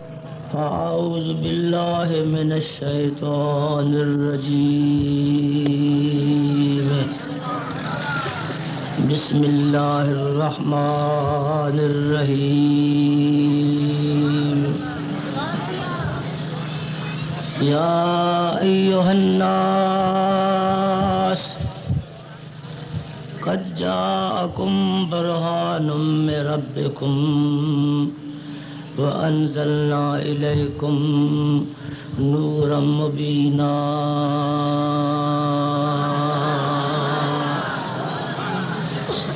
أعوذ بالله من الشيطان الرجيم بسم الله الرحمن الرحيم يا أيها الناس قد جاءكم برهان من ربكم وأنزلنا إليكم نورا مبينا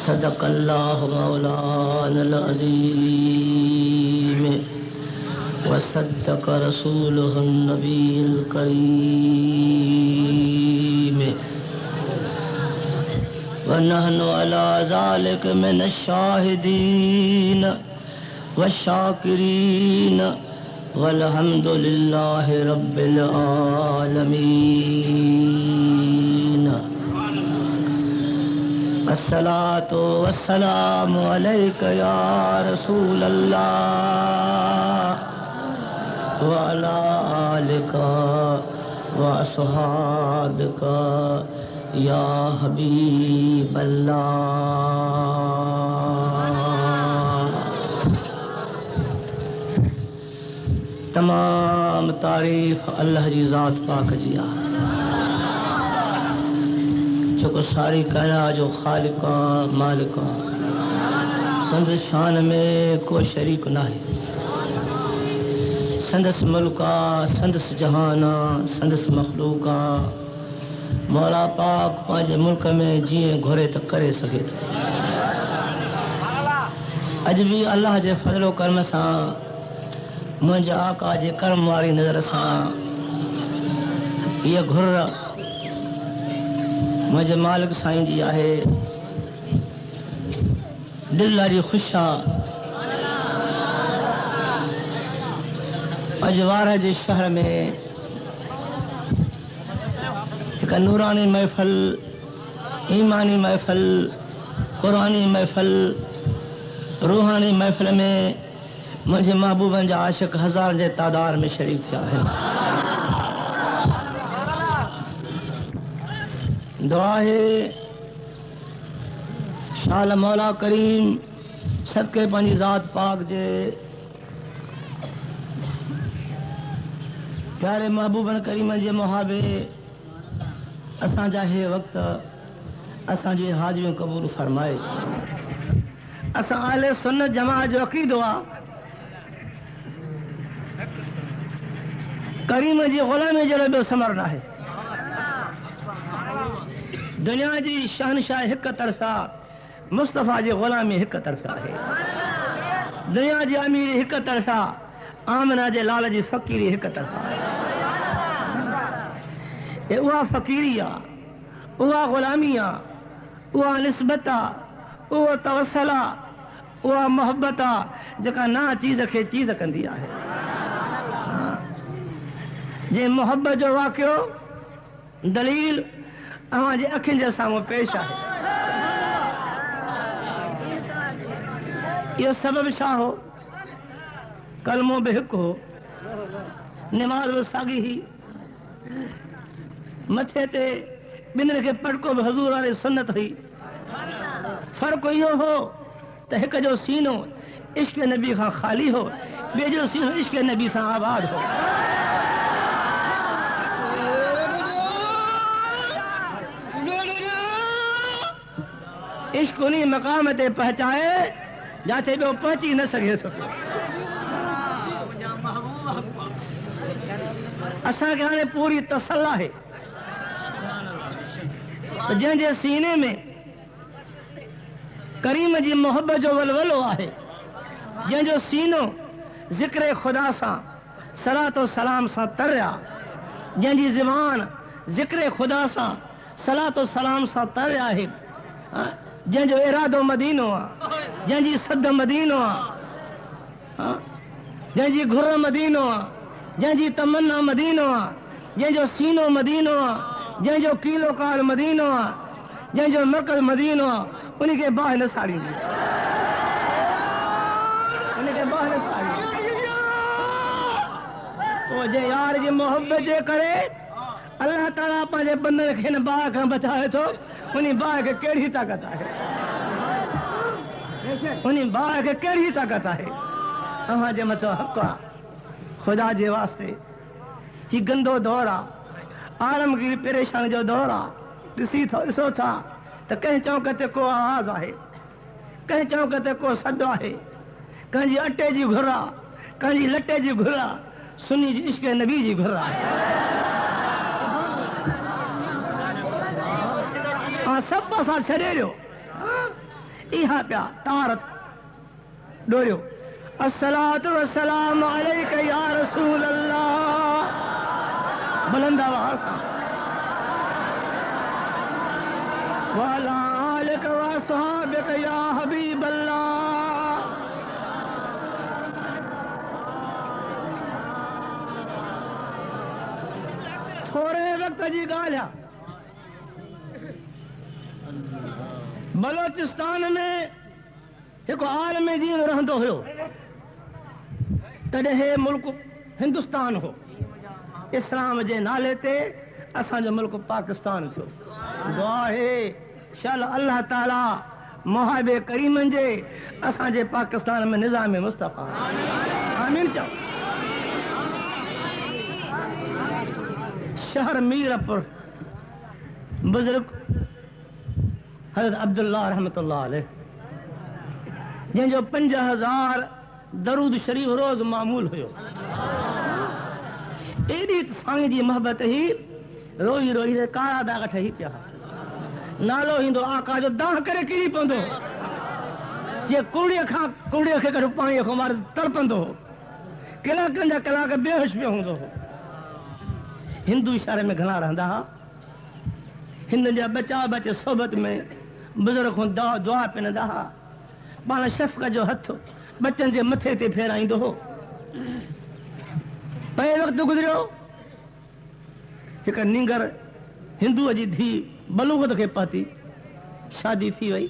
صدق الله مولانا العظيم وصدق رسوله النبي الكريم ونحن على ذلك من الشاهدين والشاكرين والحمد لله رب العالمين الصلاة والسلام عليك يا رسول الله وعلى آلك وأصحابك یا حبیب اللہ۔ تمام تعریف اللہ جی ذات پاک جی آ چکو ساری کائنات جو خالقہ مالکہ سندس شان میں کو شریک نہیں، سندس ملکہ سندس جہانہ سندس مخلوقہ مولا پاک پانچ ملک میں جیئے گھرے تک کرے سکے تھے۔ اج بھی اللہ جے فضل و کرم سان منجا آقا جے کرم واری نظر سان یہ گھر مجھے مالک سائیں جی آہے دل لاری خوشا اجوارہ جے شہر میں ایک نورانی محفل، ایمانی محفل، قرآنی محفل، روحانی محفل میں مجھے محبوبن جا عاشق ہزار جے تعداد میں شریک تھیا ہے۔ دعا ہے شال مولا کریم صدقے پنجی ذات پاک جے پیارے محبوبن کریم جے محابے اساں جا ہے وقت اساں جی حاجیوں قبول فرمائے۔ اساں اہل سنت جماعت جو عقیدہ کریم جی غلامی جو رب سمرنا ہے، دنیا جی شہنشاہ ایک طرفہ مصطفیٰ جی غلامی ایک طرفہ ہے، دنیا جی امیر ایک طرفہ آمنہ جے لال جی فقیری ایک طرفہ ہے۔ اوہ فقیریہ، اوہ غلامیہ، اوہ نسبتہ، اوہ توسلہ، اوہ محبتہ جکا نا چیز کے چیز کندیا ہے۔ جے محبت جو واقعو دلیل اوہاں جے اکھیں جے ساموں پیش ہے۔ یہ سبب شاہ ہو کلموں بحق ہو نماز و ساگی ہی متھے تے بندر کے پڑکو بھی حضور علیہ سنت ہوئی۔ فرق یہ ہو تو ایک جو سینو عشق نبی خان خالی ہو، بے جو سینو عشق نبی سے آباد ہو۔ عشق انہی مقام تے پہنچائے جاتے بھی وہ پہنچی نہ سکے سکے۔ اساں کے ہاں پوری تسلح ہے جن جے سینے میں کریم جی محبت جو ولولو آہے، جن جو سینو ذکر خدا سا صلاۃ و سلام سا تریا، جن جی زبان ذکر خدا سا صلاۃ و سلام سا تریا ہے، جن جو ارادو مدینو آ، جن جی صد مدینو آ، جن جی گھر مدینو آ، جن جی تمنا مدینو آ، جن جو سینو مدینو آ، جن جو کیلو کال مدینو آ، جن جو مرکز مدینو آ، انہی کے باہ نساڑی دی، انہی کے باہ نساڑی دی۔ وہ جے یار جی محبت جے کرے اللہ تعالیٰ پانچے بندے کھین باہ کھاں بچائے تو انہیں باہ کے کیڑی طاقت آئے انہیں باہ کے کیڑی طاقت آئے ہاں جے متو حق خدا جے واسطے ہی گندو دورا عالمگیر پریشان جو دورا ڈسو تھا تو کہیں چوکتے کو آواز آئے کہیں چوکتے کو صد آئے کہیں جی اٹے جی گھرا کہیں جی لٹے جی گھرا سنی جی عشق نبی جی گھرا سب پاسا چھڑے رہو ایہا پیا تارت ڈوریو الصلاة والسلام علیک یا رسول اللہ بلند آواز وعلی آلک واصحابک یا حبیب اللہ تھوڑے وقت جی گالیا بلوچستان میں ایک عالم دین رہندو ہو تڑے ملک ہندوستان ہو اسلام جے نالے تے اساں جو ملک پاکستان تھو دعا ہے شال اللہ تعالی محب کریم جے اساں جے پاکستان میں نظام مصطفیٰ آمین چاہو شہر میرپور بزرگ حضرت عبداللہ رحمت اللہ علیہ جن جو 5000 درود شریف روز معمول ہوئے ایڈی سائیں جی محبت ہی روئی روئی دے کارا داغ ٹھہی پیا نالو ہندو آقا جو داں کرے کیڑی پندو جے کوڑی کھے کر پانی کو مار تڑپندو کلاکن جا کلاک بے ہوش پہ ہوندو ہندو اشارے میں گھنا رہندا ہند جا بچا بچے صحبت میں بزرگ ہوں دعا پہ نہ دہا بانا شفقہ جو ہتھ بچن سے متھے تے پھیرائیں دو پہے وقت گزریو ایک ننگر ہندو جی دھی بلوغت کے پاتی شادی تھی وئی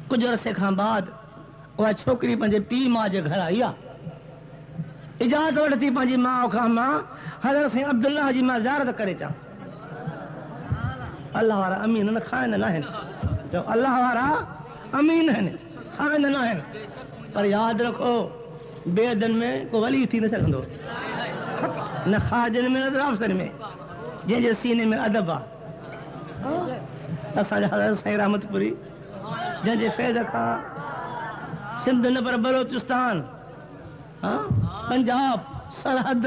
کچھ عرصے کھان بعد وہ چھوکری پنجے پی ماں جے گھر آئی اجازت وٹتی پنجی ماں کھان ماں حضرت سین عبداللہ جی ماں زیارت کرے چاہ اللہ وارا امین نہ خائن نہ ہے جو اللہ وارا امین ہے خائن نہ ہے پر یاد رکھو بے دن میں کو ولی تھی نہ سکندو نہ خاجن میں نہ افسر میں جن جے سینے میں ادب اساں حضرت سین رحمت پوری جن جے فیض کا سندھ نے پر بلوچستان پنجاب سرحد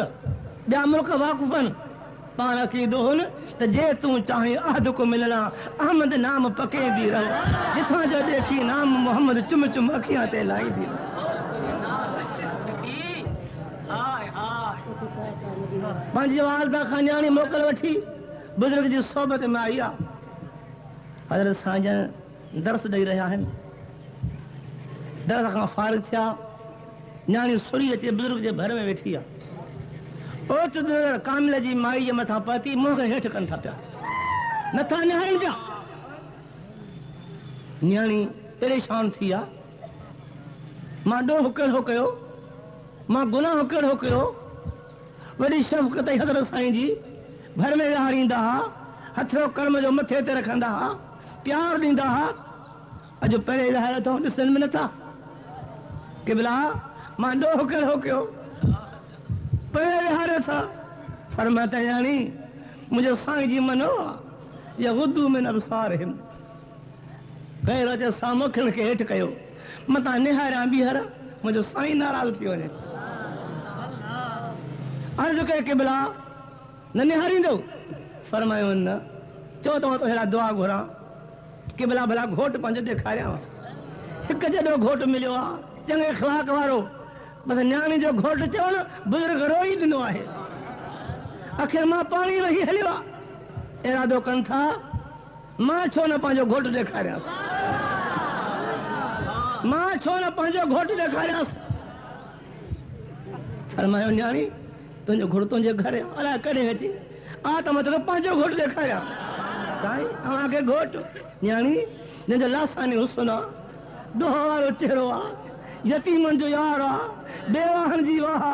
بیا ملک واقفن پانا کی دون تو جے تو چاہیں عہد کو ملنا احمد نام پکے دی رہا جتھاں جو دیکھی نام محمد چم چم اکھیاں تے لائی دی پانچ والدہ خانیانی موکل وٹھی بزرگ جی صحبت میں آئی حضرت سانجن درس دئی رہا ہیں درس کا فارغ تھیا نیانی سڑی اچے بزرگ جے بھر میں بیٹھی اوچ در کامل جی مائی جے متھا پاتی منہ کے ہیٹھ کن تھا پیا نتھا نہائن پیا نیانی پریشان تھیا ماں ڈو ہکڑ ہو کیو ماں گناہ ہکڑ ہو کیو وڈی شفقت حضرت سائیں جی گھر میں وہاریندا ہتھو کرم جو متھے تے رکھندا پیار ڈیندا اج پہلے وہار تو ڈسن میں نتھا قبلہ ماں ڈو ہکڑ ہو کیو پہلے وہار تھا فرماتا یعنی مجھے سائیں جی منو یا غدو من ابصارہم غیر اچ سامکھن کے ہیٹھ کیو متا نہاراں بیہر مجھے سائیں ناراض تھی ونے عرض کہ قبلہ نہ نہارین دو فرمایا نہ چو تو ہیڑا دعا گھراں قبلہ بھلا گھوٹ پنج دکھایا ایک جدو گھوٹ ملو چنگے اخلاق وارو بس نیانی جو گھوٹ چو نا بزرگ روئی دنو ہے آخر ماں پانی وہی ہلیوا ارادو کن تھا ماں چھو نہ پانچو گھوٹ دکھا رہا ماں چھو نہ پانچو گھوٹ دکھا رہا فرمایا نیانی تنجو گھوٹ تنجے گھر ہے اللہ کرے گا چی آتا مطلب پانچو گھوٹ دکھا رہا سائیں ہم آگے گھوٹ نیانی جنجو لاسانی حسنا دوہارو چہروا یتیمن جو یارا بیواہن جی واہا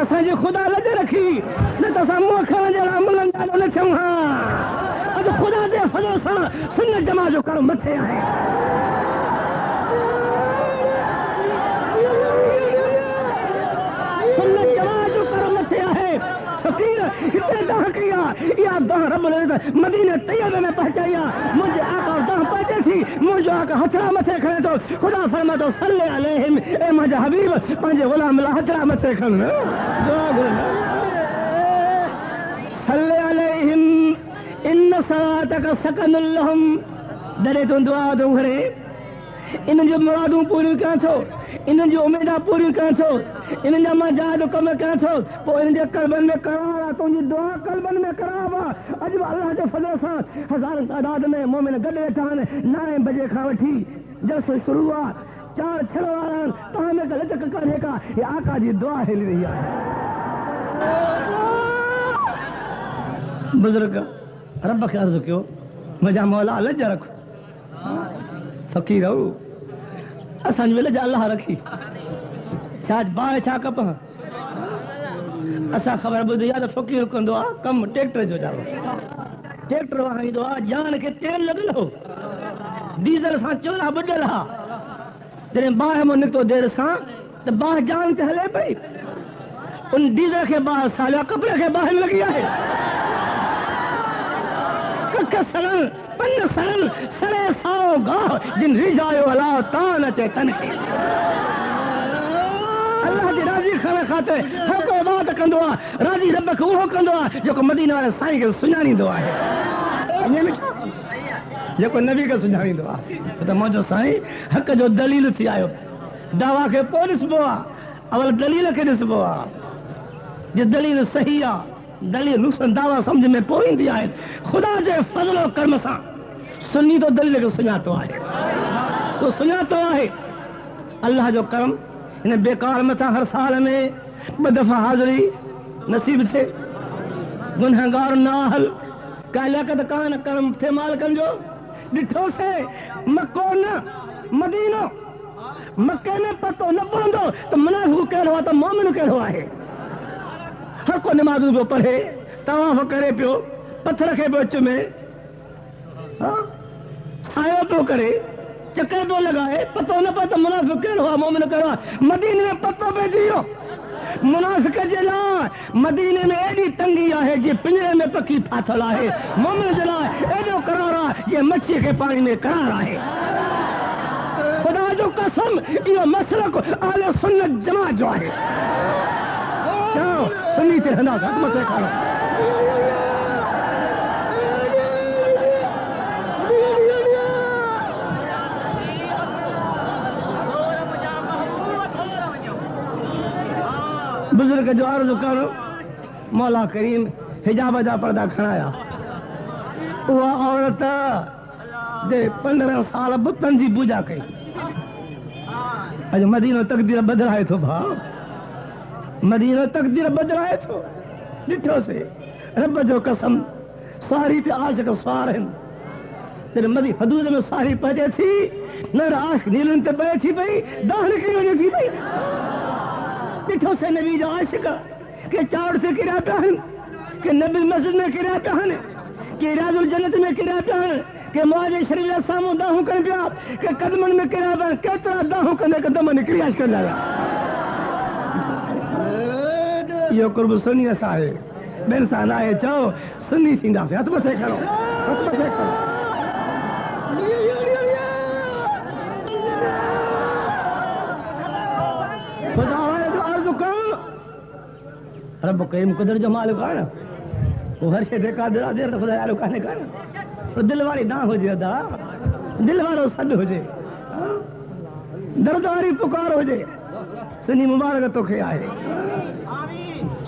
اساں جو خدا لج رکھی نہ تو اساں منہ کھان جڑا ملن ڈالو نہ چھو ہاں اج خدا دے فضل سان سنت جماعت جو کرو مٹھے آئے سنت جماعت جو کرو مٹھے آئے فقیر اتنے دہ کیا یا دہ رب العزت مدینہ طیبہ میں پہنچایا مجھے آقا اور دہ پہنچے تھی مجھے آقا ہتھرا متھے کھڑے تو خدا فرما تو صلی علیہم اے مجھے حبیب پنجے غلام لا ہتھرا متھے کھڑے دعا کرنا صلی علیہم ان صلاتک سکن لہم درے تو دعا دوں گھرے ان جو مرادوں پوری کیا چھو ان جو امیدہ پوری کیا چھو ان جا مجاہد کم کیا چھو وہ ان جے قلبن میں کراوا تو ان دعا قلبن میں کراوا عجب اللہ جو فضل سان ہزار تعداد میں مومن گڈے ٹھان 9 بجے کھا وٹھی جلسہ شروع ہوا 4 چھلو واران تاں میں لچک کرنے کا یہ آقا جی دعا ہلی رہی ہے بزرگ رب کے عرض کیو مجھا مولا لجا رکھو فقیر ہو اسان ویلے جا اللہ رکھی چاج باہ چا کپ اسا خبر بدھ یا فقیر کندو آ کم ٹریکٹر جو جاو ٹریکٹر وہاں دو جان کے تیل لگل ہو ڈیزل سان چولا بدل ہا جن باہ من نکتو دیر سان تو باہ جان تے ہلے پئی ان ڈیزل کے باہ سالیا کپڑے کے باہ لگیا ہے سرل پن سرل سرے ساؤ گاہ جن رجایو اللہ تان اچے تنکے اللہ جی راضی خانہ خاتے ہر کوئی بات کندو آ راضی رب کو وہ کندو آ جو کو مدینہ والے سائیں کے سنانی دعا ہے جو کو نبی کا سنانی دعا تو موجو سائیں حق جو دلیل تھی آئو دعویٰ کے پولیس بوا اول دلیل کے دس بوا جو دلیل صحیح آ دلیل نقصان دعویٰ سمجھ میں پوئندی آئے خدا جے فضل و کرم سان سنی تو دلیل کو سناتا ہے تو سناتا ہے اللہ جو کرم انہیں بیکار میں تھا ہر سال میں بدفع حاضری نصیب تھے گنہگار ناہل کائلہ کان کرم تھے مالکن جو ڈٹھو سے مکو نہ مدینہ مکے میں پتو نہ پوندو تو منافق کہہ رہا تو مومن کہہ رہا ہے ہر کو نماز پہ پڑھے طواف کرے پیو پتھر کے بچ میں سایہ پہ کرے چکر پہ لگائے پتو نہ پتہ منافق کہہ رہا مومن کہہ رہا مدینے میں پتو پہ جیو منافق جلا مدینے میں ایڈی تنگی ہے جی پنجرے میں پکی پھاتھلا ہے مومن جلا ایڈو قرارا یہ مچھی کے پانی میں قرارا ہے خدا جو قسم یہ مسلک اہل سنت جماعت جو ہے جاؤ سنی سے ہنا حکمت سے کھانا بزرگ جو عرض کرو مولا کریم حجاب جا پردہ کھڑایا وہ عورت دے 15 سال بتن جی پوجا کئی اج مدینہ تقدیر بدلائے تو بھا مدینہ تقدیر بدلائے تو ڈٹھو سے رب جو قسم ساری تے عاشق سوارن تیرے مدی حدود میں ساری پہنچے تھی نر عاشق نیلن تے پہنچے تھی بھئی داہن کی وجہ تھی بھئی ڈٹھو سے نبی جو عاشق کہ چاڑ سے کرا پہن کہ نبی مسجد میں کرا پہن کہ ریاض الجنت میں کرا پہن کہ معاذ شریف ساموں داہوں کر پیا کہ قدمن میں کرا پہن کترا داہوں کرنے کا دمن کریاش کر لگا یہ قرب سنی ایسا ہے بین سان آئے چاہو سنی تھیندا سے ہاتھ بسے کرو ہاتھ بسے کرو خدا ہے جو عرض کرو رب کریم قدر جو مالک ہے نا وہ ہر شے دیکھا دلا دیر خدا یارو کہنے کا نا دل والی نہ ہو جائے دا دل والو صد ہو جائے درداری پکار ہو جائے سنی مبارک تو کھے آئے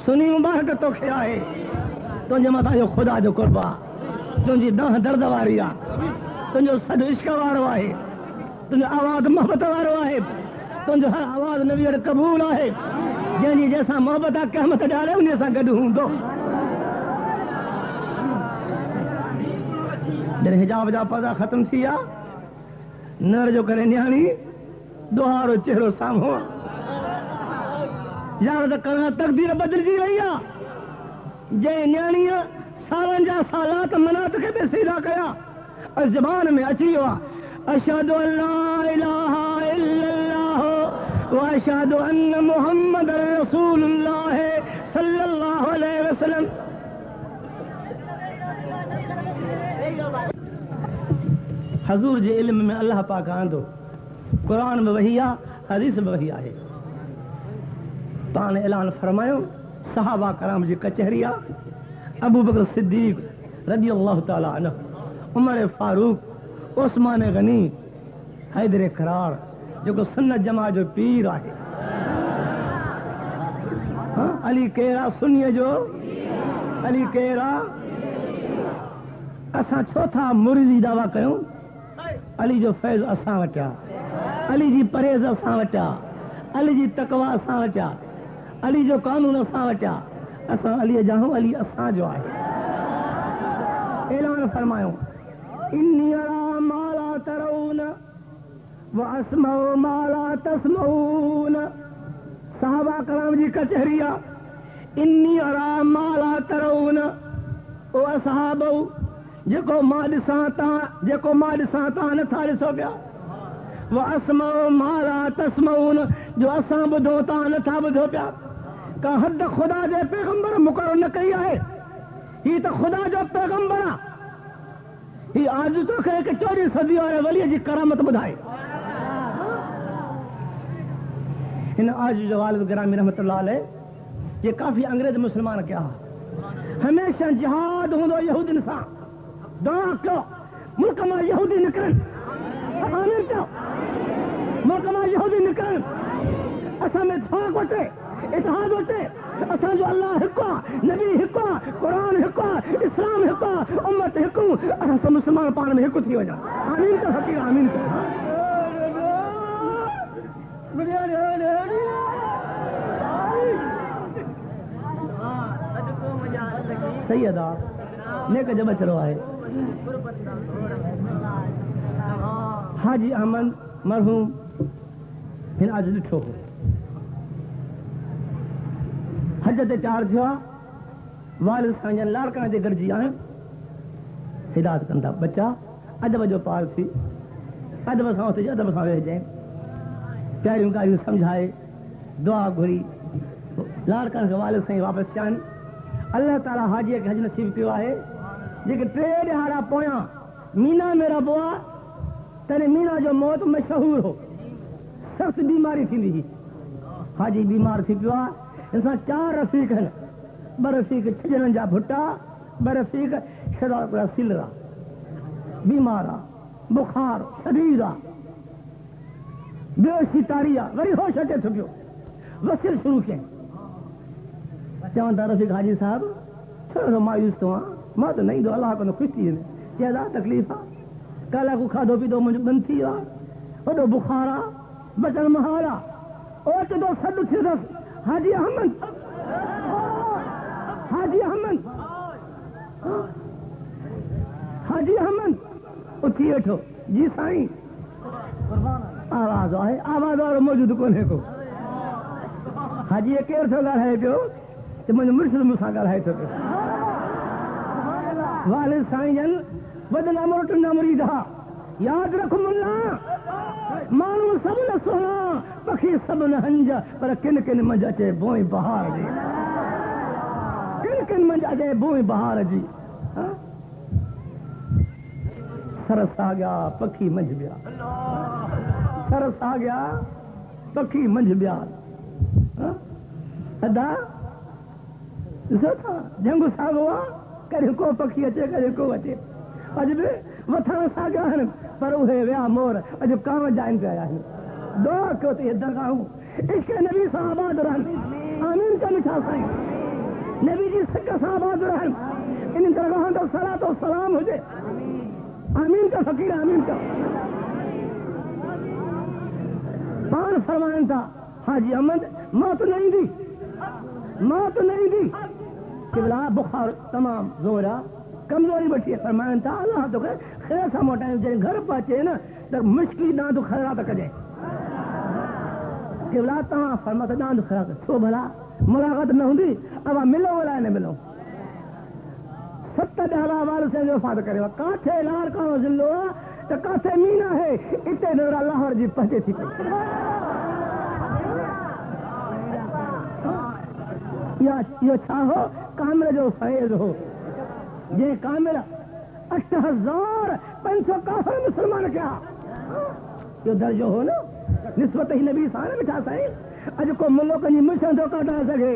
سنی مبارک تو کھے آئے تو جو متا جو خدا جو قربا تو جی دہ درد واری آ تو جو صد عشق وارو آئے تو جو آواز محبت وارو آئے تو جو ہر آواز نبی اور قبول آئے جی جیسا محبت آ قیامت ڈالے انہیں سا گڈ ہوں دو جن حجاب جا پردہ ختم تھیا نر جو کرے نیانی دوہارو چہرو سامو یاد کرنا تقدیر بدلجی وئی آ جے نیانی سالن جا سالات منات کے بے سیدھا کیا اور زبان میں اچھی ہوا اشہد ان لا الہ الا اللہ و اشہد ان محمد رسول اللہ صلی اللہ علیہ وسلم. حضور جے علم میں اللہ پاک آندو قرآن میں وحی آ حدیث میں وحی آئے پان اعلان فرمایو صحابہ کرام جی کچہری آ ابو بکر صدیق رضی اللہ تعالی عنہ عمر فاروق عثمان غنی حیدر کرار جو کو سنت جماع جو پیر آئے علی کیرا سنیے جو علی کیرا اساں چوتھا مریدی دعویٰ کیوں علی جو فیض اساں وٹا علی جی پرہیز اساں وٹا علی جی تقوی اساں وٹا علی جو قانون اساں وٹا اساں علی جاہوں علی اساں جو آئے اعلان فرمایو انی ارا ما لا ترون واسمع ما لا تسمعون. صحابہ کرام جی کچہریا انی ارا ما لا ترون او اصحابو جکو ما ڈساں تا نتھا ڈسو پیا واسمع ما لا تسمعون جو اساں بدھو تا نتھا بدھو پیا کا حد خدا جے پیغمبر مقرر نہ کئی ہے ہی تو خدا جو پیغمبر ہی آج تو کہے کہ 24 صدی اور ولی جی کرامت بدھائے ان آج جو والد گرامی رحمت اللہ علیہ یہ کافی انگریز مسلمان کیا ہمیشہ جہاد ہوں یہود انسان دعا کیوں ملک میں یہودی نکلن آمین کیوں ملک میں یہودی نکلن اصل میں اتفاق ہوتے اتحاد ہوتے اصل جو اللہ حکا نبی حکا قرآن حکا اسلام حکا امت حکو اصل مسلمان پان میں حکو تھی وجہ آمین کا حقیق آمین کا سیدہ نیک جب چلو آئے حاجی احمد مرحوم ہن آج ڈٹھو ہو حج تے چار تھیا والد سانجن لاڑکاں دے گرجی آئیں ہدایت کندا بچہ ادب جو پال تھی ادب ساں تے ادب ساں ویہ جائیں پیاریوں کا یوں سمجھائے دعا گھری لاڑکاں کے والد سائیں واپس چان اللہ تعالیٰ حاجی کے حج نصیب کیو ہے جیکے 3 ڈہاڑا پویاں مینا میرا بوا تیرے مینا جو موت مشہور ہو سخت بیماری تھی بھی حاجی بیمار تھی پیو انسان 4 رفیق ہیں برفیق چھجنن جا بھٹا برفیق شرا سلرا بیمارا بخار شدیدہ بیوشی تاریا وری ہوش اچے تھکیو وسیل شروع کیا چاہتا رفیق حاجی صاحب تھوڑا سا مایوس تو ماں تو نہیں دو اللہ کو خوش تھی کیا تکلیف کالا کو کھا دو پی دو مجھے بند تھی وہ دو بخارا بچن مہارا اور تو دو سڈ تھی دس حاجی احمد حاجی احمد حاجی احمد اٹھی اٹھو جی سائیں آواز آئے آواز اور موجود کونے کو حاجی کیر تھو گا ہے جو کہ مجھے مرشد مسا گا ہے تو والد سائیں جن بدن امرت نہ مریدہ یاد رکھو ملا مانو سب نہ سونا پکھی سب نہ ہنجا پر کن کن منجا چے بوئیں بہار جی کن کن منجا چے بوئیں بہار جی سرس آ گیا پکھی منج بیا سرس آ گیا پکھی منج بیا ادا جنگ ساگوا کرے کو پکھی اچے کرے کو اچے اج بھی وطن ساگا ہیں پر اوہے ویا مور اج کام جائن پہ آیا ہے دعا کو تے درگاہوں عشق نبی صحابہ درہن آمین کا مٹھا سائیں نبی جی سکا صحابہ درہن ان درگاہوں کا صلاۃ و سلام ہو جائے آمین کا فقیر آمین کا پان فرمائن تھا حاجی احمد ماں تو نہیں دی ماں تو نہیں دی قبلہ بخار تمام زورا کمزوری بٹھی ہے فرمائن تھا اللہ تو کہ خیر سا موٹائیں جائیں گھر پاچے نا تو مشکلی نہ تو خیرات کر جائیں قبلہ تاں فرماتا داند خرا کر چھو بھلا ملاقات نہ ہوندی اب ملو ولا نہ ملو 70 ڈالا والے سے جو وفات کرے کاٹھے لار کا ذلو تو کاٹھے مینا ہے اتے نظر اللہ اور جی پہنچے تھی یہ چاہو کامل جو فیض ہو یہ کامل 8500 کافر مسلمان کیا یہ درجہ ہو نا نسبت ہی نبی سارے بٹھا سائیں اج کو ملک کی مشن تو کٹا سکے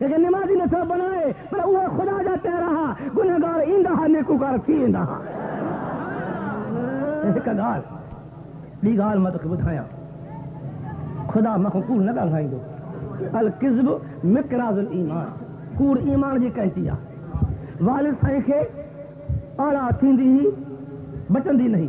لیکن نمازی نے سب بنائے پر وہ خدا جاتے رہا گنہگار ایندہ نیکوکار تھی ایندہ ایک گال بھی گال میں تو بتایا خدا مکھوں کور نہ ڳالھائیں دو الکذب مقراض الایمان کور ایمان جی کہتی والد سائیں کے آڑا تھیندی ہی بچندی نہیں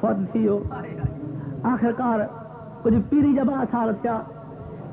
فوت تھیو آخرکار کچھ پیری جبا سال تھیا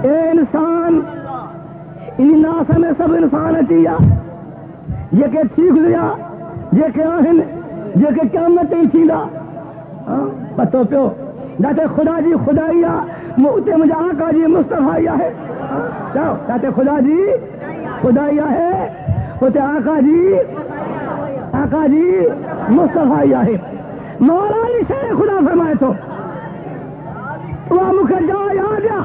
اے انسان ان ناس میں سب انسان اچیا یہ کہ ٹھیک لیا یہ کہ آہن یہ کہ قیامت ہی تھیلا پتو پیو جاتے خدا جی خدایا مجھے آقا جی مصطفیٰ ہے جاتے خدا جی خدایا ہے ہوتے آقا جی مصطفیٰ ہے مولا علی شیر خدا فرمائے تو وہ مکہ جا یاد یا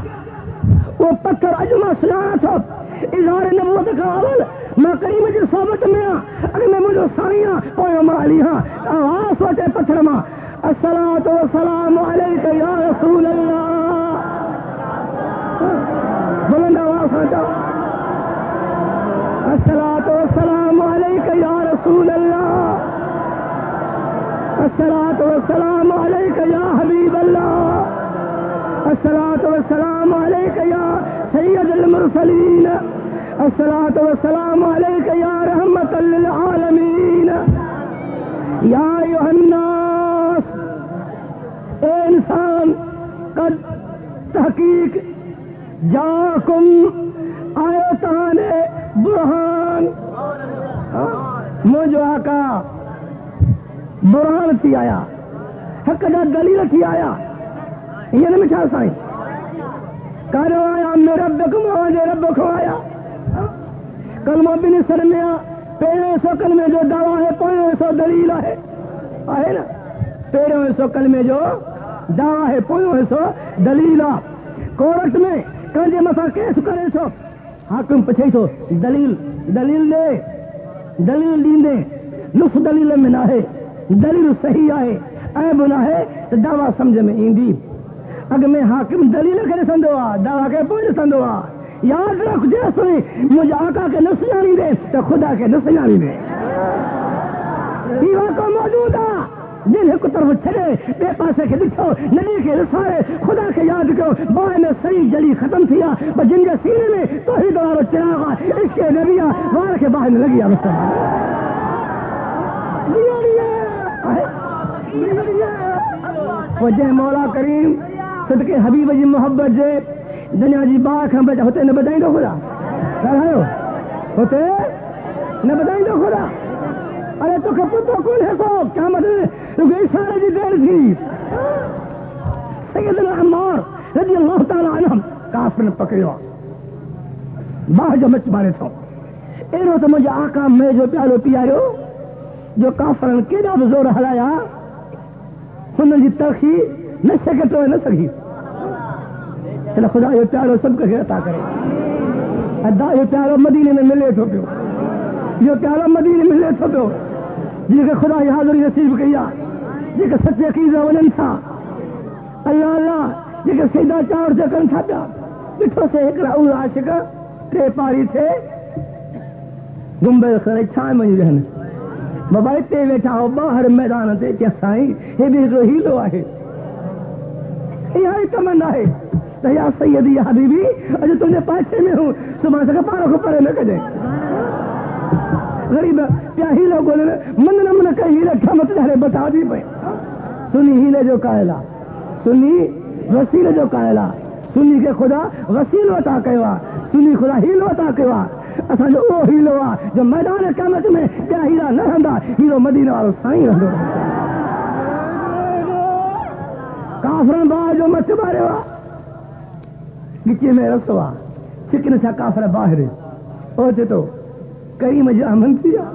وہ پتھر اجمع سلانا تھا اظہار نبوت کا اول میں کریم جی صحبت میں اگر میں مجھے سائیاں پوئے مالی ہاں آواز ہوتے پتھر ماں الصلاة والسلام علیکہ یا رسول اللہ بلند آواز ہوتا الصلاة والسلام علیکہ یا رسول اللہ الصلاة والسلام علیکہ یا حبیب اللہ الصلاة والسلام علیکہ یا سید المرسلین الصلاة والسلام علیکہ یا رحمت للعالمین یا ایوہ الناس اے انسان قد تحقیق جاکم آیتان برہان مجھو آقا برہان تھی آیا حق جا دلیل تھی آیا یہ نہ مچھا سائیں کہو آیا میں ربکم آجے ربکم آیا کلمہ بن سرمیا پیرے سو کلمے جو دعویٰ ہے پوئے سو دلیل ہے آئے نا پیرے سو کلمے جو دعویٰ ہے پوئے سو دلیل کورٹ میں کنجے مسا کیس کرے سو حاکم پچھے سو دلیل دے دلیل دیندے نصف دلیل میں نہ ہے دلیل صحیح آئے عیب نہ ہے تو دعویٰ سمجھ میں ایندی اگر میں حاکم دلیل کے رسندو دعویٰ کے پوئے رسندو یاد رکھ جے سوئی مجھے آقا کے نسیانی دے تو خدا کے نسیانی دے دیوہ کو موجودہ جن کو طرف چھڑے بے پاسے کے دکھو نبی کے رسائے خدا کے یاد کرو باہ میں صحیح جلی ختم تھیا جن کے سینے میں توحید اور چراغا اس کے نبیہ وار کے باہر میں لگیا مصطفیٰ وجہ مولا کریم صدقے حبیب جی محبت جے دنیا جی باق ہم بچا ہوتے نہ بتائیں دو خدا ہوتے نہ بتائیں دو خدا ارے تو کپتو کون ہے سو کیا مطلب کیونکہ اشارہ جی دیر تھی سیدنا عمار رضی اللہ تعالیٰ عنہ کافر نے پکڑیو باہ جو مچ مارے تھو ایرو تو مجھے آقا میں جو پیالو پیارو جو کافرن کے جا بزور حلایا سنن جی ترخی نہ سکتو ہے نہ سکی چلو خدا یہ پیارو سب کا عطا کرے ادا یہ پیارو مدینے میں ملے تو پیو یہ پیارو مدینے میں ملے تو پیو جن کے خدا یہ حاضری نصیب کیا جن کے سچے عقیدہ ونن تھا اللہ اللہ جن کے سیدھا چاور سے کن تھا پیا بٹھو سے ایک راؤ عاشق تے پاری تھے گنبے خرے چھائے منی رہنے بابا تے بیٹھا ہو باہر میدان تے کیا سائیں یہ بھی ایک ہیلو ہے یہ تمنا ہے یا سیدی یا حبیبی اجھے تم نے پاچھے میں ہوں صبح سے پاروں کو پرے نہ کجے غریب کیا ہیلو کو من نہ من کا ہیلے کیا مت جارے بتا دی پے سنی ہیلے جو قائلہ سنی وسیلے جو قائلہ سنی کے خدا وسیل عطا کیوا سنی خدا ہیلو عطا کیوا اساں جو او ہیلو جو میدان قیامت میں کیا ہیلا نہ رہندا ہیلو مدینہ والو سائیں رہندو کافرن با جو مت مارے وا گچے میں رسوا چکن سا کافر باہر ہوتے تو کریم جا من تھیا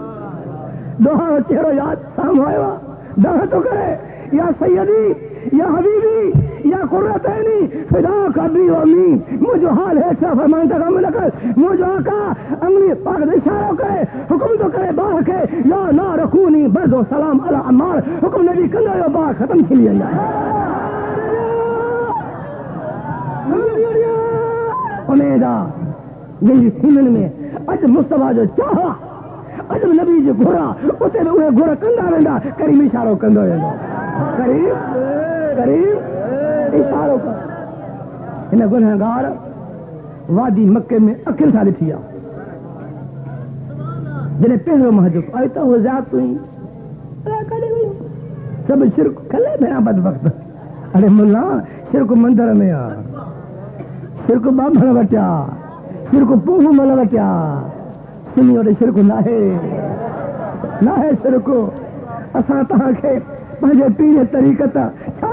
دوہا چہرو یاد سام آئیوا دعا تو کرے یا سیدی یا حبیبی یا قرتینی فدا قبری و امین مجھو حال ہے شاہ فرمان تک عمل کر مجھو آقا امنی پاک اشارہ کرے حکم تو کرے باہ کے یا لا رکونی برد و سلام علی عمار حکم نبی کندہ یا باہ ختم کھلی جائے امیدہ میری سنن میں اج مصطفیٰ جو چاہا اج نبی جو گھوڑا اسے میں انہیں گھوڑا کندہ رہندا کریم اشاروں کندہ رہندا کریم اشاروں کندہ انہیں گنہگار وادی مکے میں اکل سالی تھیا جنہیں پہلو محجوب آئیتا ہو ذات ہوئی سب شرک کھلے میرا بد وقت ارے ملا شرک مندر میں شرک بابا بچا شرک پوہ مل بچا سنیو دے شرک نہ ہے شرک اساں تہاں کے پنجے پینے طریقت چھا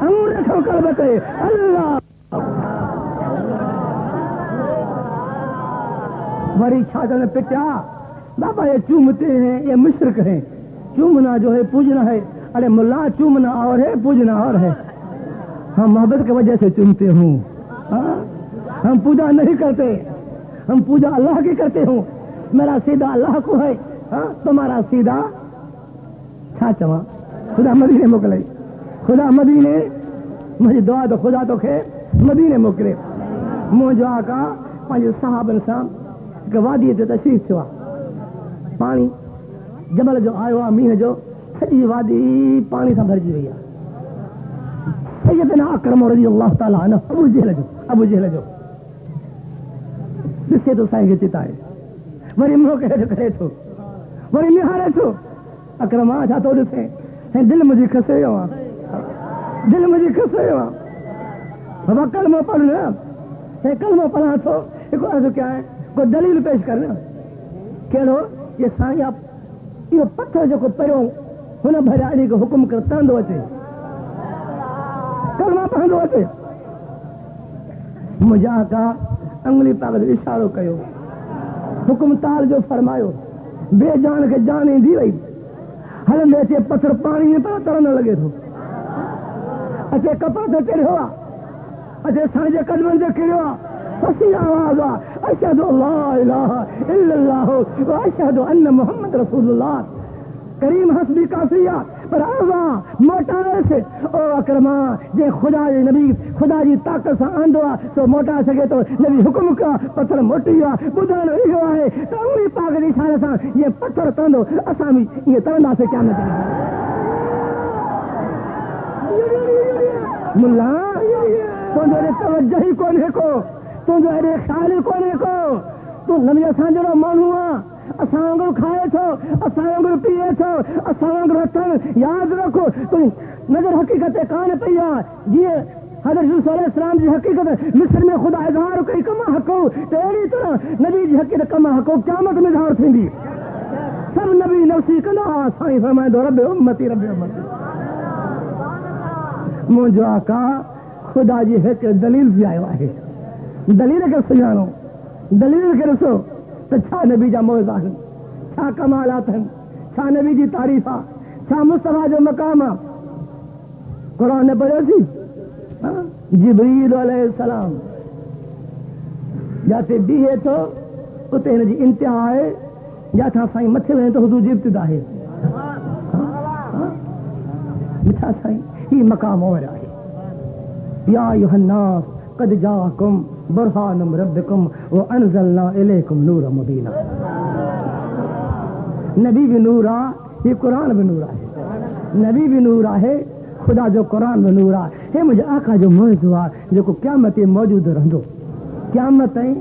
ہم رکھو قلب تے اللہ وری چھاجن پٹیا بابا یہ چومتے ہیں یہ مشرک ہیں چومنا جو ہے پوجنا ہے ارے ملا چومنا اور ہے پوجنا اور ہے ہم محبت کی وجہ سے چومتے ہوں ہم پوجا نہیں کرتے ہم پوجا اللہ کی کرتے ہوں میرا سیدھا اللہ کو ہے تمہارا سیدھا چھا چواں خدا مدینے موکلے خدا مدینے مجھے دعا تو خدا تو کھے مدینے موکلے مجھے آقا پانچ صحابن سام کہ وادی تے تشریف تھوا پانی جبل جو آیو مینہ جو سجی وادی پانی سے بھرجی وئی سیدنا اکرم رضی اللہ تعالی عنہ ابو جہل جو دسے تو سائیں گے چتائے وری موقع کرے تو وری نہارے تو اکرم آجا تو دسے دل مجھے کھسے ہوا بابا کلمہ پڑھنا کلمہ پڑھا تو ایک عرض کیا ہے کوئی دلیل پیش کرنا کہڑو یہ سائیں آپ یہ پتھر جو کو پہروں ہن بھرانی کو حکم کرتا دو اچے کلمہ پڑھندو اچے مجھا کا انگلی پاگل اشارو کیو حکم تال جو فرمایو بے جان کے جانی دی وئی ہلن دے پتھر پانی میں پر ترن لگے تھو اچھے کپڑ تو تیرے ہوا اچھے سانجے قدمن دے کرے ہوا فسی آوازا اشہد اللہ الہ الا اللہ و اشہد ان محمد رسول اللہ کریم حسبی کافیہ پر آزا موٹا سے او اکرما جے خدا جی نبی خدا جی طاقت سے آندوا تو موٹا سکے تو نبی حکم کا پتھر موٹیا بدھان ایو ہے تو انگلی پاک دی اشارے سے یہ پتھر تندو اسامی یہ تندا سے کیا نہ ملا تو جو توجہ ہی کون ہے کو تو جو خیال کون ہے کو تو نبی اساں جو مانوا اساں کھائے تھو اساں پیے تھو اساں رتن یاد رکھو تو نظر حقیقت کان پیا جی حضرت یوسف علیہ السلام جی حقیقت مصر میں خدا اظہار کئی کما حقو تیری طرح نبی جی حقیقت کما حقو قیامت میں اظہار تھیندی سب نبی نفسی کنا سائیں فرمائے دو رب امتی مجھو آقا خدا جی ایک دلیل بھی آئے ہے دلیل کے سجانو دلیل کے رسو تو چھا نبی جا موضوع ہیں چھا کمالات ہیں چھا نبی جی تعریفہ چھا مصطفیٰ جو مقام قرآن نے پڑھو سی جبریل علیہ السلام جاتے بھی ہے تو اتے جی انتہا ہے یا تھا سائیں مچھے ہوئے تو حضور جی ابتدا ہے مچھا سائیں ہی مقام ہو رہا ہے یا ایوہ الناس قد جاءکم برہان من ربکم وانزلنا الیکم نورا مبینہ نبی بھی نورا یہ قرآن بھی نورا ہے نبی بھی نورا ہے خدا جو قرآن بھی نورا ہے مجھے آقا جو موضوع جو کو قیامت موجود رہندو قیامت ہے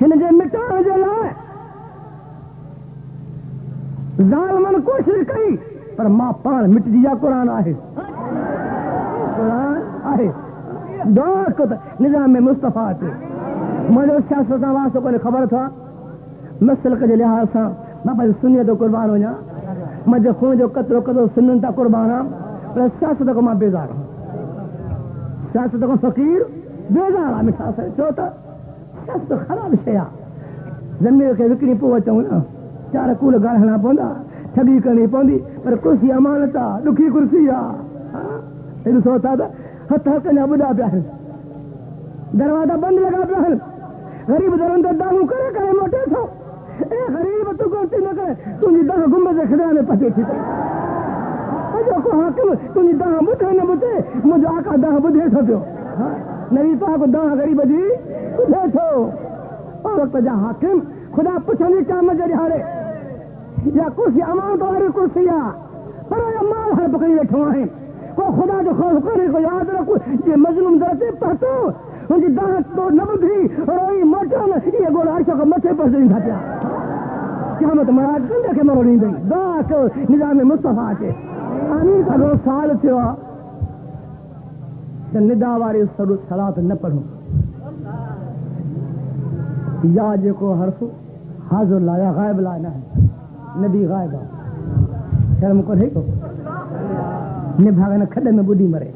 ہن جے مٹا جو لائے ظالمن کوشش کئی پر ماں پان مٹ دیا قرآن آئے قرآن آئے دعا کو نظام مصطفیٰ تھے مجھے سیاست واسطے کو خبر تھا مسلک کے لحاظ سے میں پہلے سنیت تو قربان ہو جا مجھے خون جو قتل و قتل سنن تا قربان ہوں پر سیاست کو میں بیزار ہوں سیاست کو فقیر بیزار ہوں مٹھا سے چوتا سیاست خراب شیا زمین کے وکری پوچھتا ہوں نا چار کول گاڑھنا پوندا ٹھگی کرنی پوندی پر کرسی امانتا دکھی کرسی یہ سوتا تھا ہتھ کنا بدا پیا دروازہ بند لگا پیا غریب درندہ دانو کرے کرے موٹے تھو اے غریب تو کوتی نہ کرے تجھی دہ گنبد خدا نے پتے تھی اجو کو حاکم تجھی دہ بدھے نہ بدھے مجھے آقا دہ بدھے تھو پیو نبی پاک دہ غریب جی بدھے تھو اور وقت جا حاکم خدا پچھلی کام جڑی ہارے یا کرسی امانت والی کرسی پر مال ہر پکڑی بیٹھو ہیں کو خدا جو خوف کرے کو یاد رکھو یہ مظلوم درتے پہتو ان کی دانت تو نہ بدھی روئی موٹن یہ گوڑا عرشہ کو مچھے پر دیں تھا پیا قیامت مراج کنجا کے مرو نہیں دیں دعا کو نظام مصطفیٰ کے آمین کا دو سال تھوا تو ندا واری صلاۃ نہ پڑھوں یا جو کو حرف حاضر لا یا غائب لا نہ ہے نبی غائب ہے شرم کو نہیں کو نبھاگا نہ کھڈے میں بڈھی مرے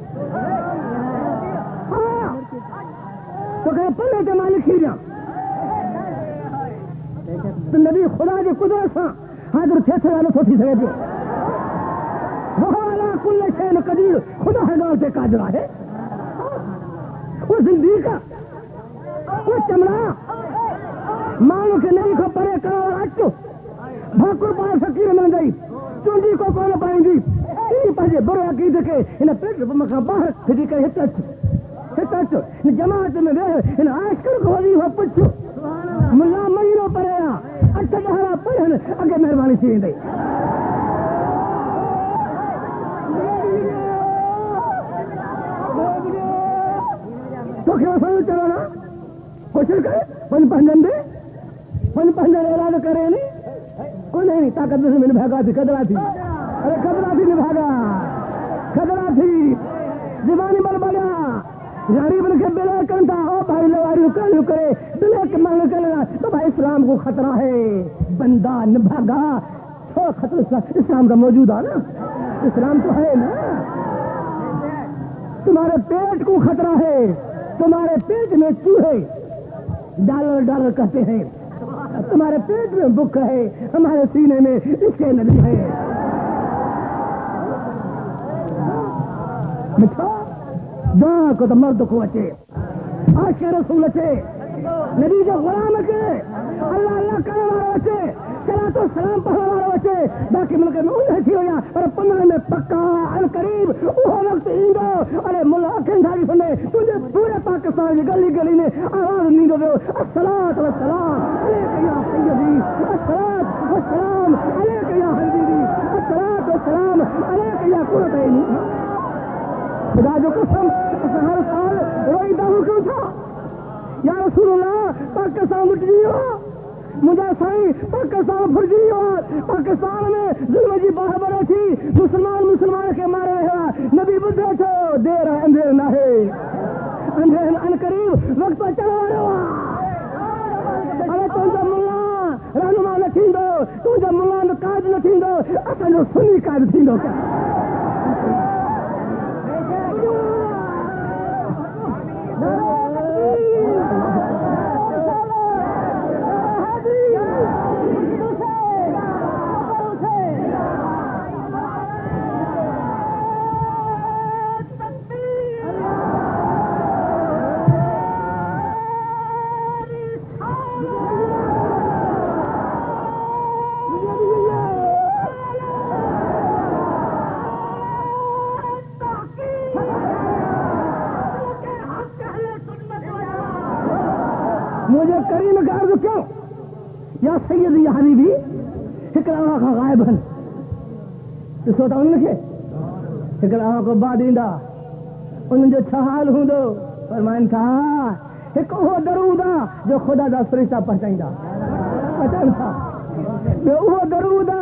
تو کہ پلے کے مالک ہی جا تو نبی خدا کی قدرت سے حاضر تھے تھے والا سوچی سکے پہ وہ علا کل شین قدیر خدا ہے گاؤں سے قادرہ ہے وہ زندگی کا وہ چمڑا مانو کہ نبی کو پرے کرو اور اٹھو بھاکر پار فقیر من گئی چونڈی کو کون پائیں گی انہی پہلے برو عقید کے انہیں پیٹ مکہ باہر پھری کر ہتت جماعت میں گئے ان عاشقوں کو وزی ہو پچھو ملا مہینوں پڑے اٹھا جہرا پڑھن اگے مہربانی تھی دے تو کیا سنو چلو نا کوشش کرے پن پہنجن دے پن پہنجن ارادہ کرے نہیں کوئی نہیں طاقت میں نے بھاگا تھی قدرہ تھی ارے قدرہ تھی نے بھاگا قدرہ تھی زبانی بل بڑا غریب کے بلے کرتا او بھائی لواری کانو کرے بلے کے مانگ کرنا تو بھائی اسلام کو خطرہ ہے بندہ نہ بھاگا چھو خطرہ اسلام کا موجود ہے نا اسلام تو ہے نا تمہارے پیٹ کو خطرہ ہے تمہارے پیٹ میں چوہے ڈالر ڈالر کہتے ہیں تمہارے پیٹ میں بک ہے ہمارے سینے میں اس کے نبی ہے دعا کو تو مرد کو اچھے عاشق رسول اچھے نبی جو غلام اچھے اللہ اللہ کرنے والا اچھے صلاۃ و سلام پڑھنے والا اچھے باقی ملک میں انہیں تھی ہویا اور پندرہ میں پکا القریب وہ وقت ایندو ارے ملا اکھیں دھاگی سنے تجھے پورے پاکستان کی گلی گلی میں آواز نیندو دو الصلاۃ والسلام علیک یا سیدی الصلاۃ والسلام علیک یا حبیبی الصلاۃ والسلام علیک یا قرۃ عینی خدا جو قسم ہر سال روئی دہو کیوں تھا یا رسول اللہ پاکستان اٹھ جیو مجھے سائیں پاکستان پھر جیو پاکستان میں ظلم جی باہر بڑے تھی مسلمان کے مارے رہا نبی بدھے چھو دیر ہے اندھیر نہ ہے اندھیر ان قریب وقت پر چلا رہا ارے تم جب ملا رہنما نہ تھیندو تم جب ملا قائد نہ تھیندو اصل جو سنی قائد تھیندو کیا مجھے کریم کا عرض کیوں یا سیدی یا حبیبی ہکڑا کا غائب ہن تو سوتا ان کے ہکڑا کو بعد ایندا ان جو چھحال ہوں دو فرمائن تھا ایک وہ درودہ جو خدا دا فرشتہ پہنچائندا پہچان تھا وہ درودہ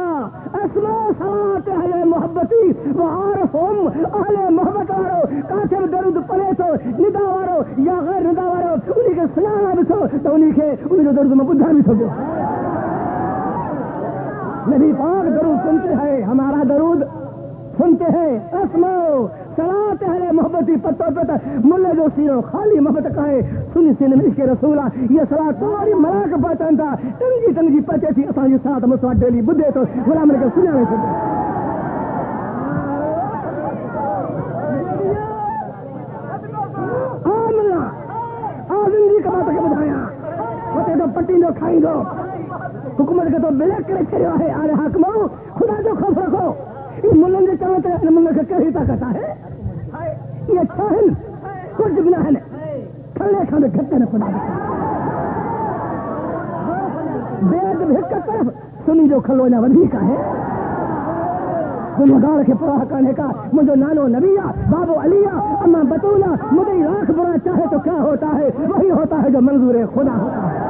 اسماء صلاة اہل محبتی وعارفهم اہل محبت وارو کاتب درود پڑھے تو ندا وارو یا غیر ندا وارو انہی کے سلام بھی تو انہی کے درود میں بدھا بھی تو نبی پاک درود سنتے ہیں ہمارا درود سنتے ہیں اسماء صلاة اہل محبتی پتہ پتہ ملے جو سینوں خالی محبت کہے سنی سینے میں عشق رسولہ یہ صلاة تمہاری ملاک پہچان تھا تنگی پہچے تھی اساں یہ ساتھ مسواد ڈیلی بدھے تو غلام نے کہا سنیا نہیں سنتے آمنا آزندگی کا بات کے بدھایا ہوتے تو پٹی دو کھائی دو حکومت کے تو بلیک کرے چھڑے ہے آرے حاکموں خدا جو خوف رکھو یہ ملن جو چاہتے ہیں ملن کا کہی طاقت ہے یہ چاہن کچھ بنا ہے کھلے کھانے گھٹے نے خدا بیگ بھیک کا طرف سنی جو کھلونا ودھی کا ہے دنیا گاڑ کے پراہ کرنے کا مجھے نانو نبیہ بابو علیہ اما بطولہ مجھے لاکھ برا چاہے تو کیا ہوتا ہے وہی ہوتا ہے جو منظور خدا ہوتا ہے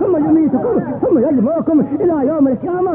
ثم يميتكم ثم يجمعكم الى يوم القيامه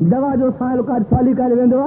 دوا جو سالی کالے ویندو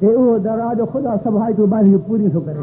اے او دوا جو خدا سب حاجتوں باندھی پوری تو کرے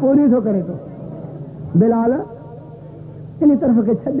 پوری تو کرے تو بلال ان طرف کے چھڈ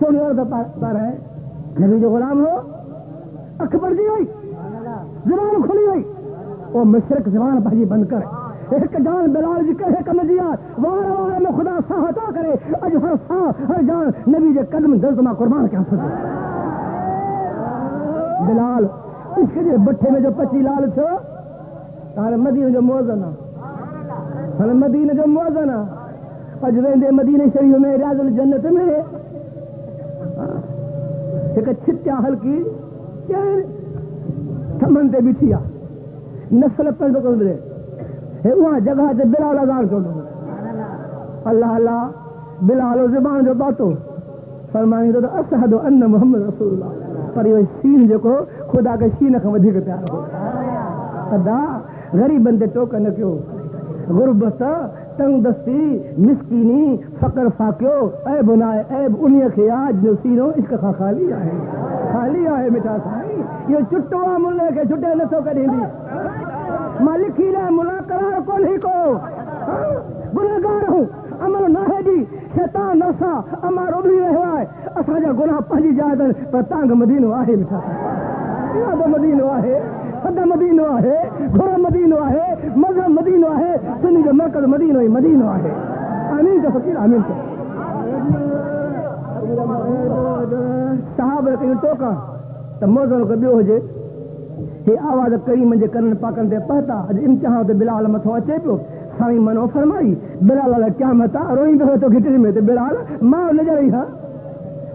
سونے اور پار ہے نبی جو غلام ہو اکبر دی ہوئی زبان کھلی ہوئی وہ مشرق زبان بھاجی بند کر ایک جان بلال جی کہے کم دیا وار وار میں خدا ساہ عطا کرے اج ہر ساہ ہر جان نبی جے قدم دل ما قربان کیا سکے بلال اس کے بٹھے میں جو 25 لال چھو تار مدینے جو موزن ہر مدینے جو موزن اج ویندے مدینے شریف میں ریاض الجنت میں ایک چھتیا ہلکی تھمن تے بیٹھیا نسل پند کو دے ہے وہاں جگہ تے بلال اذان کو اللہ اللہ بلال زبان جو باتو فرمائیں تو اشہد ان محمد رسول اللہ پر یہ سین جو کو خدا کے سین کا ودھیک پیار ہو خدا غریب بندے ٹوکن کیوں غربت تنگ دستی مسکینی فقر فاقیو عیب نائے عیب انہی کے آج جو سینو عشق خالی آئے مٹا سائی یہ چٹوا ملے کے چھٹے نسو کر دی مالکی نے ملا قرار کو نہیں کو گناہگار ہوں عمل نہ ہے جی شیطان نفسا اما روبلی رہا ہے اسا جا گناہ پہنچی جائے پر تانگ مدینو آہے مٹا سائی یاد مدینو آہے صدا مدینو آہے گھر مدینو آہے مذہب مدینو آہے سنی جو مرکز مدینو ہی مدینو آہے آمین جو فقیر آمین جو صحابہ کہیں ٹوکا تو موزن کو بیو ہو جے یہ آواز کریم جے کرن پاکن دے پہتا اج امتحان تے بلال متھو اچے پیو سائیں منو فرمائی بلال علیہ قیامت روئیں پہ تو گھٹری میں تے بلال ماں نظر ہاں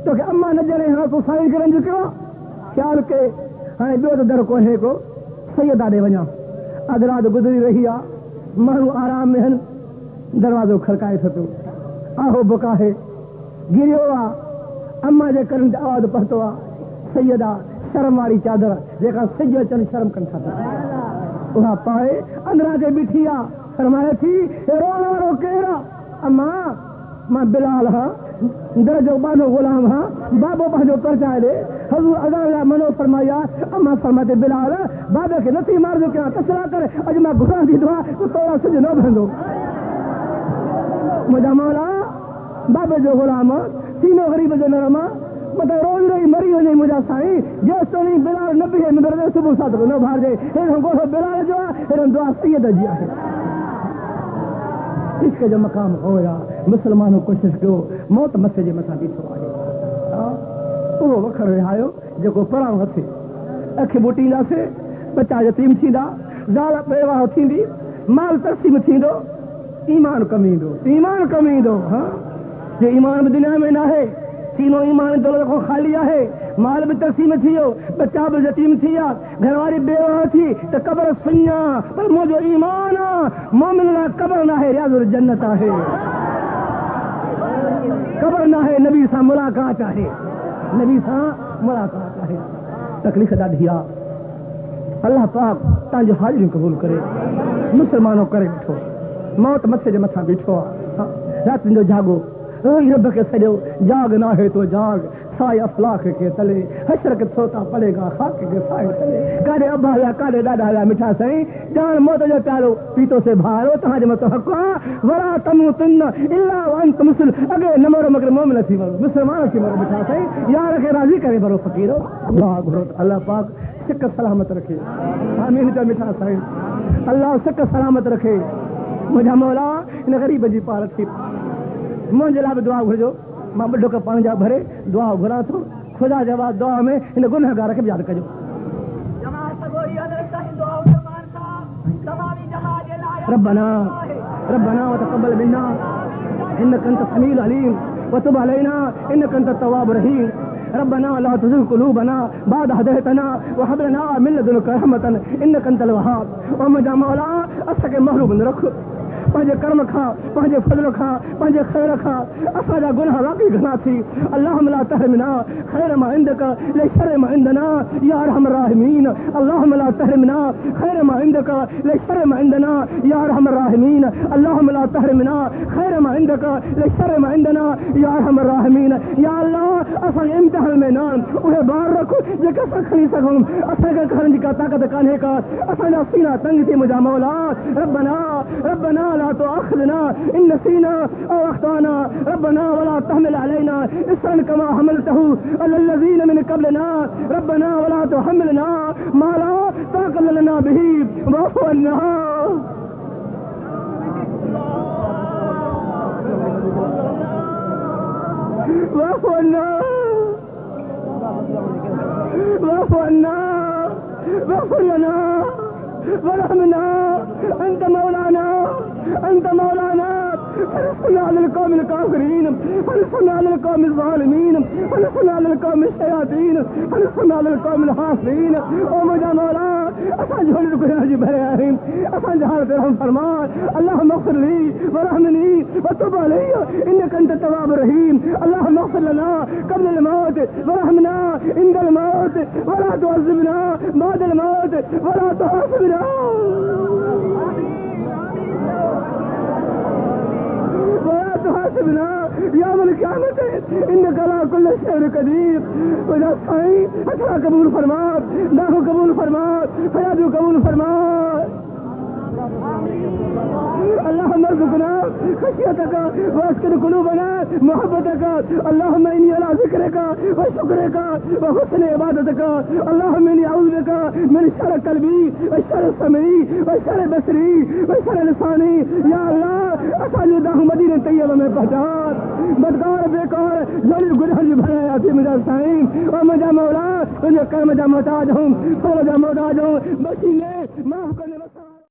تو کہ اما نظر ہاں تو سائیں کرن جو کیوں خیال کے ہاں بیو تو در کو ہے کو سیدہ دے ونجا ادرات گزری رہی آ مانو آرام میں ہن دروازو کھڑکائے تھو آہو بکا ہے گریو آ اما جے کرن آواز پڑھتو آ سیدہ شرم والی چادر جیکا سجو چن شرم کن تھا وہاں پائے اندرا کے بیٹھی آ فرمایا تھی رونا رو کہرا اما ماں بلال ہاں درجو بانو غلام ہاں بابو بہنو پرچائے دے حضور اذان منو فرمایا اما فرماتے بلال بابے کے نتی مار دو کیا تسلا کر اج میں گھراں دی دعا تو تھوڑا سج نہ بھندو مجھا مولا بابے جو غلام تینوں غریب جو نرما مطلب روز رہی مری ہو جائے مجھا سائیں جس تو نہیں بلال نبی ہے مدر دے صبح ساتھ کو نہ بھار جائے ہم کو بلال جو ہے دعا سید جیا ہے اس کا جو مقام ہو یا مسلمانوں کوشش کیو موت مسے جے مسا بیٹھو آئے وہ وکھر رہایو جو کو پڑھاؤ ہتھے اکھ بوٹیندا سے بچا یتیم تھیندا زال بیواہ تھیندی مال تقسیم تھیندو ایمان کمیندو ہاں جو ایمان دنیا میں نہ ہے تینوں ایمان دولت کو خالی ہے مال بھی تقسیم تھیو بچہ بھی یتیم تھیا گھر والی بیوہ تھی تو قبر سنیا پر مجھے ایمان مومن نہ قبر نہ ہے ریاض الجنت ہے قبر نہ ہے نبی سے ملاقات ہے تکلیف دا دیا اللہ پاک تان جو حاضری قبول کرے مسلمانوں کرے بیٹھو موت مسے جے متھا بیٹھو رات جو جاگو رب کے سجو جاگ نہ ہے تو جاگ سائے افلاق کے تلے حشر کے سوتا پڑے گا خاک کے سائے تلے کاڑے ابا یا کاڑے دادا یا مٹھا سائیں جان موت جو پیارو پیتو سے بھارو تہاں جو مت حق ولا تموتن الا وانتم مسلم اگے نمبر مگر مومن تھی مسلمان کی مر مٹھا سائیں یار کے راضی کرے برو فقیرو اللہ پاک سکھ سلامت رکھے آمین کا مٹھا سائیں اللہ سکھ سلامت رکھے مجھا مولا ان غریب جی پالت کی مجھے لاب دعا گھرجو ماں بڑھو کا پانی جا بھرے دعا گھرا تو خدا جواب دعا میں انہیں گناہ گار کے یاد کجو ربنا وتقبل منا انك انت السميع العليم وتب علينا انك انت التواب الرحيم ربنا لا تزغ قلوبنا بعد هديتنا وهب لنا من لدنك رحمة انك انت الوهاب ومجا مولا اسك محروم رکھ پانچے کرم کھا پانچے فضل کھا پانچے خیر کھا اساجا گناہ واقعی گھنا تھی اللہم لا تحرمنا خیر ما عندك لشر ما عندنا یا ارحم الراحمین اللہم لا تحرمنا خیر ما عندك لشر ما عندنا یا ارحم الراحمین اللہم لا تحرمنا خیر ما عندك لشر ما عندنا یا ارحم الراحمین یا اللہ اساں امتحان میں نہ انہیں بار رکھو جے سکھنی سکوں اساں کا کرن کا طاقت کانے کا اساں سینہ تنگ تھی مجا مولا ربنا لا تؤاخذنا ان نسينا او اخطانا ربنا ولا تحمل علينا اسرا كما حملته على الذين من قبلنا ربنا ولا تحملنا ما لا طاقة لنا به واعف عنا واعف عنا واعف عنا واغفر لنا ورحمنا انت مولانا فنصرنا على القوم الكافرين فنصرنا على القوم الظالمين فنصرنا على القوم الشياطين فنصرنا على القوم الحاصرين او مجھا مولا اسان جھولی گناہ جی بھرے ہیں اسان جہالت رحم فرما اللهم اغفر لي ورحمني وتب علي انك انت التواب الرحيم اللهم اغفر لنا قبل الموت ورحمنا عند الموت ولا تعذبنا بعد الموت ولا تحاسبنا ولا تحاسبنا يوم القيامة انك على كل شيء قدير وجا صحیح اچھا قبول فرما داخل قبول فرما فیادو قبول فرما اللهم ارزقنا خشيتك واسكن قلوبنا محبتك اللهم اني على ذكرك وشكرك وحسن عبادتك اللهم اني اعوذ بك من شر قلبي وشر سمعي وشر بصري وشر لساني یا اللہ اسانی داہ مدینہ طیبہ میں پہچان بدکار بیکار جلی گناہ جی بھرے آتی مجھا سائن اور مجھا مولا تجھے کر مجھا محتاج ہوں بچینے معاف کرنے